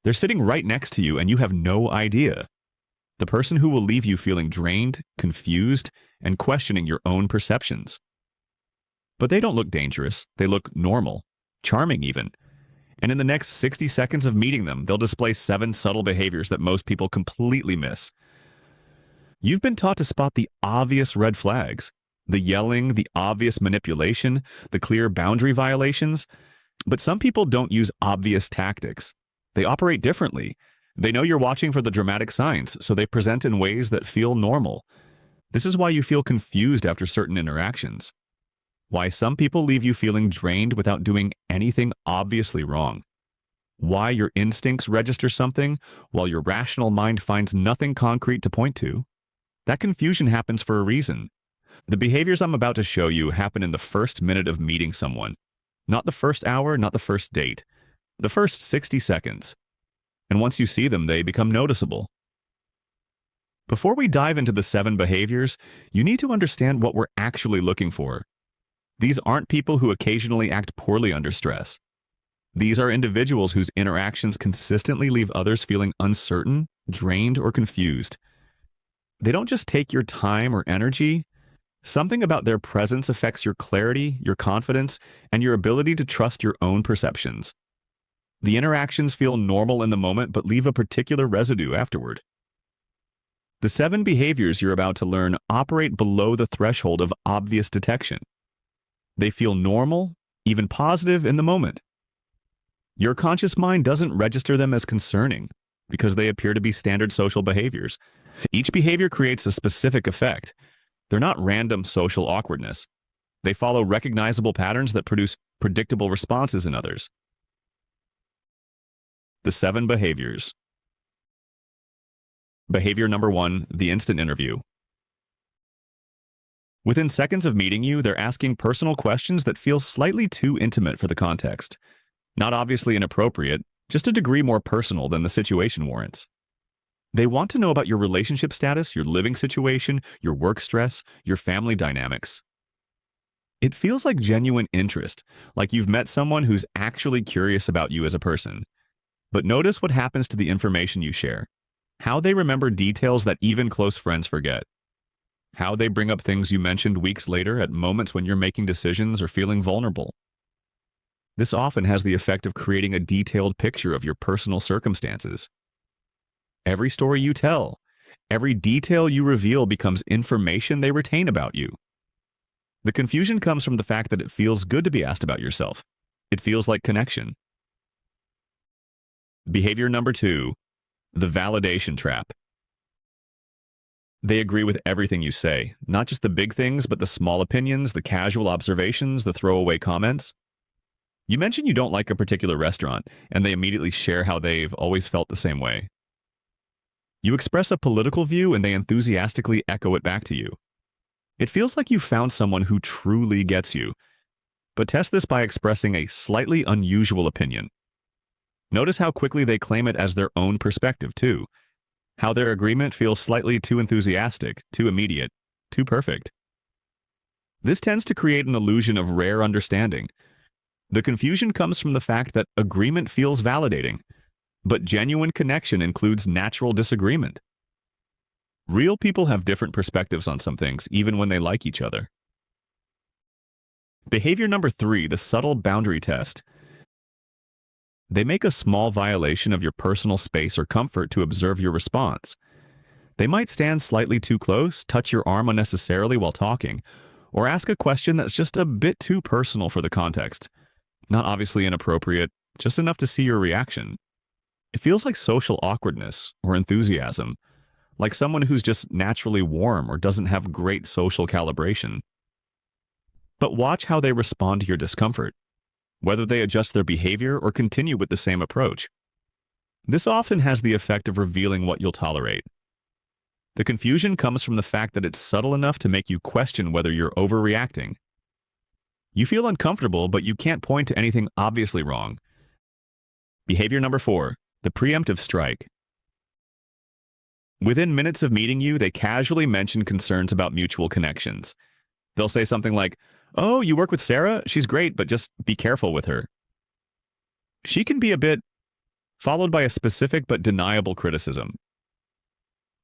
They're sitting right next to you and you have no idea. The person who will leave you feeling drained, confused, and questioning your own perceptions. But they don't look dangerous. They look normal, charming even. And in the next 60 seconds of meeting them, they'll display 7 subtle behaviors that most people completely miss. You've been taught to spot the obvious red flags, the yelling, the obvious manipulation, the clear boundary violations. But some people don't use obvious tactics. They operate differently. They know you're watching for the dramatic signs, so they present in ways that feel normal. This is why you feel confused after certain interactions. Why some people leave you feeling drained without doing anything obviously wrong. Why your instincts register something while your rational mind finds nothing concrete to point to. That confusion happens for a reason. The behaviors I'm about to show you happen in the first minute of meeting someone. Not the first hour, not the first date. The first 60 seconds. And once you see them, they become noticeable. Before we dive into the 7 behaviors, you need to understand what we're actually looking for. These aren't people who occasionally act poorly under stress. These are individuals whose interactions consistently leave others feeling uncertain, drained, or confused. They don't just take your time or energy. Something about their presence affects your clarity, your confidence, and your ability to trust your own perceptions. The interactions feel normal in the moment but leave a particular residue afterward. The 7 behaviors you're about to learn operate below the threshold of obvious detection. They feel normal, even positive in the moment. Your conscious mind doesn't register them as concerning because they appear to be standard social behaviors. Each behavior creates a specific effect. They're not random social awkwardness. They follow recognizable patterns that produce predictable responses in others. The 7 behaviors. Behavior number 1, the instant interview. Within seconds of meeting you, they're asking personal questions that feel slightly too intimate for the context. Not obviously inappropriate, just a degree more personal than the situation warrants. They want to know about your relationship status, your living situation, your work stress, your family dynamics. It feels like genuine interest, like you've met someone who's actually curious about you as a person. But notice what happens to the information you share. How they remember details that even close friends forget. How they bring up things you mentioned weeks later at moments when you're making decisions or feeling vulnerable. This often has the effect of creating a detailed picture of your personal circumstances. Every story you tell, every detail you reveal becomes information they retain about you. The confusion comes from the fact that it feels good to be asked about yourself. It feels like connection. Behavior number 2, the validation trap. They agree with everything you say, not just the big things, but the small opinions, the casual observations, the throwaway comments. You mention you don't like a particular restaurant, and they immediately share how they've always felt the same way. You express a political view and they enthusiastically echo it back to you. It feels like you found someone who truly gets you. But test this by expressing a slightly unusual opinion. Notice how quickly they claim it as their own perspective, too. How their agreement feels slightly too enthusiastic, too immediate, too perfect. This tends to create an illusion of rare understanding. The confusion comes from the fact that agreement feels validating. But genuine connection includes natural disagreement. Real people have different perspectives on some things, even when they like each other. Behavior number 3, the subtle boundary test. They make a small violation of your personal space or comfort to observe your response. They might stand slightly too close, touch your arm unnecessarily while talking, or ask a question that's just a bit too personal for the context. Not obviously inappropriate, just enough to see your reaction. It feels like social awkwardness or enthusiasm, like someone who's just naturally warm or doesn't have great social calibration. But watch how they respond to your discomfort, whether they adjust their behavior or continue with the same approach. This often has the effect of revealing what you'll tolerate. The confusion comes from the fact that it's subtle enough to make you question whether you're overreacting. You feel uncomfortable, but you can't point to anything obviously wrong. Behavior number 4, the preemptive strike. Within minutes of meeting you, they casually mention concerns about mutual connections. They'll say something like, "Oh, you work with Sarah? She's great, but just be careful with her." She can be a bit followed by a specific but deniable criticism.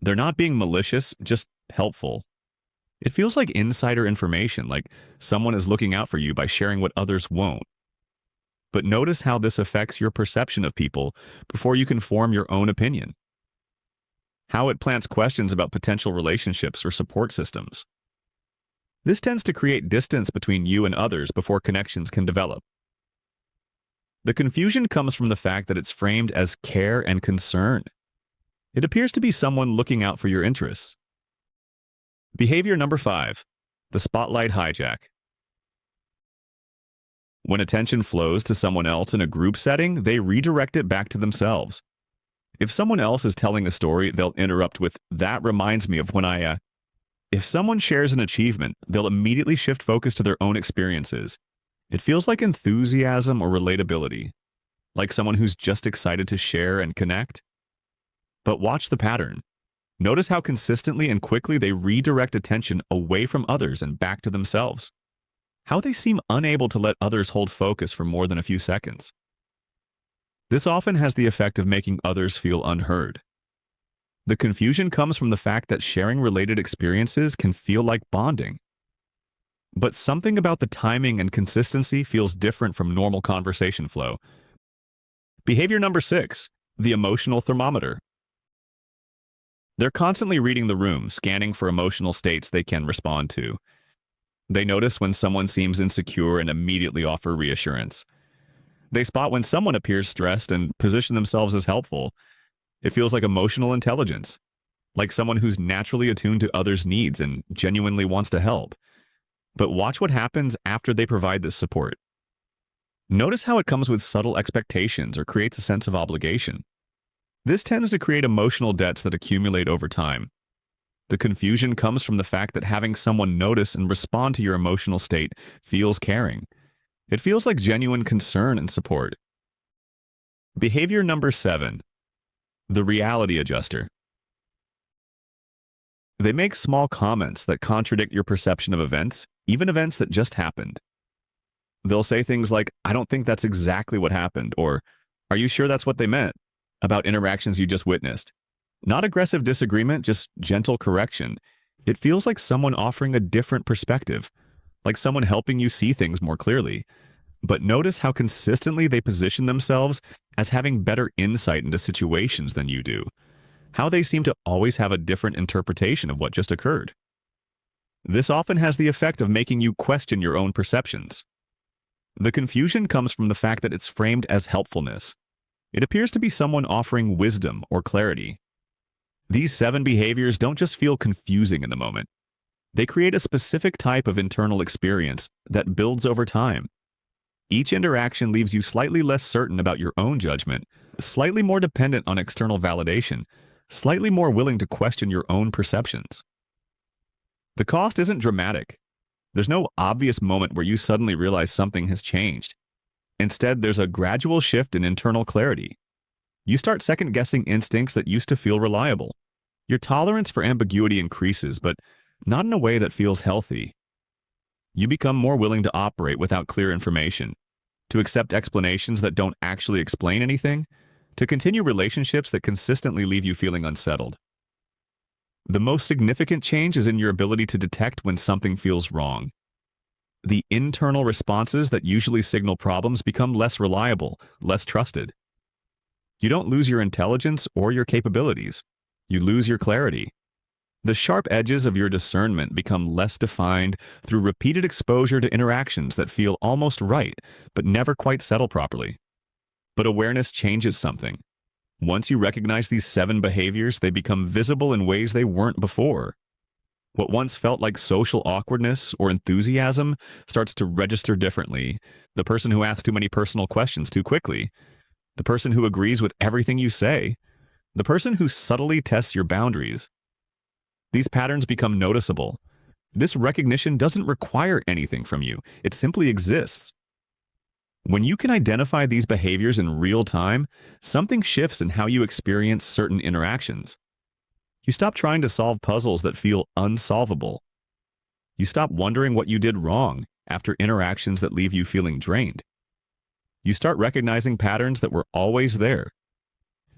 They're not being malicious, just helpful. It feels like insider information, like someone is looking out for you by sharing what others won't. But notice how this affects your perception of people before you can form your own opinion. How it plants questions about potential relationships or support systems. This tends to create distance between you and others before connections can develop. The confusion comes from the fact that it's framed as care and concern. It appears to be someone looking out for your interests. Behavior number 5, the spotlight hijack. When attention flows to someone else in a group setting, they redirect it back to themselves. If someone else is telling a story, they'll interrupt with, "That reminds me of when I." If someone shares an achievement, they'll immediately shift focus to their own experiences. It feels like enthusiasm or relatability, like someone who's just excited to share and connect. But watch the pattern. Notice how consistently and quickly they redirect attention away from others and back to themselves. How they seem unable to let others hold focus for more than a few seconds. This often has the effect of making others feel unheard. The confusion comes from the fact that sharing related experiences can feel like bonding. But something about the timing and consistency feels different from normal conversation flow. Behavior number 6, the emotional thermometer. They're constantly reading the room, scanning for emotional states they can respond to. They notice when someone seems insecure and immediately offer reassurance. They spot when someone appears stressed and position themselves as helpful. It feels like emotional intelligence, like someone who's naturally attuned to others' needs and genuinely wants to help. But watch what happens after they provide this support. Notice how it comes with subtle expectations or creates a sense of obligation. This tends to create emotional debts that accumulate over time. The confusion comes from the fact that having someone notice and respond to your emotional state feels caring. It feels like genuine concern and support. Behavior number 7, the reality adjuster. They make small comments that contradict your perception of events, even events that just happened. They'll say things like, "I don't think that's exactly what happened," or "Are you sure that's what they meant?" about interactions you just witnessed. Not aggressive disagreement, just gentle correction. It feels like someone offering a different perspective, like someone helping you see things more clearly. But notice how consistently they position themselves as having better insight into situations than you do. How they seem to always have a different interpretation of what just occurred. This often has the effect of making you question your own perceptions. The confusion comes from the fact that it's framed as helpfulness. It appears to be someone offering wisdom or clarity. These 7 behaviors don't just feel confusing in the moment. They create a specific type of internal experience that builds over time. Each interaction leaves you slightly less certain about your own judgment, slightly more dependent on external validation, slightly more willing to question your own perceptions. The cost isn't dramatic. There's no obvious moment where you suddenly realize something has changed. Instead, there's a gradual shift in internal clarity. You start second-guessing instincts that used to feel reliable. Your tolerance for ambiguity increases, but not in a way that feels healthy. You become more willing to operate without clear information, to accept explanations that don't actually explain anything, to continue relationships that consistently leave you feeling unsettled. The most significant change is in your ability to detect when something feels wrong. The internal responses that usually signal problems become less reliable, less trusted. You don't lose your intelligence or your capabilities. You lose your clarity. The sharp edges of your discernment become less defined through repeated exposure to interactions that feel almost right, but never quite settle properly. But awareness changes something. Once you recognize these 7 behaviors, they become visible in ways they weren't before. What once felt like social awkwardness or enthusiasm starts to register differently. The person who asks too many personal questions too quickly. The person who agrees with everything you say. The person who subtly tests your boundaries. These patterns become noticeable. This recognition doesn't require anything from you. It simply exists. When you can identify these behaviors in real time, something shifts in how you experience certain interactions. You stop trying to solve puzzles that feel unsolvable. You stop wondering what you did wrong after interactions that leave you feeling drained. You start recognizing patterns that were always there,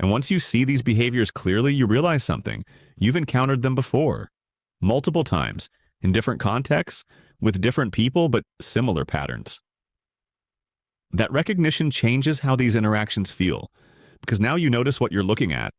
And once you see these behaviors clearly, you realize something. You've encountered them before, multiple times, in different contexts, with different people, but similar patterns. That recognition changes how these interactions feel, because now you notice what you're looking at,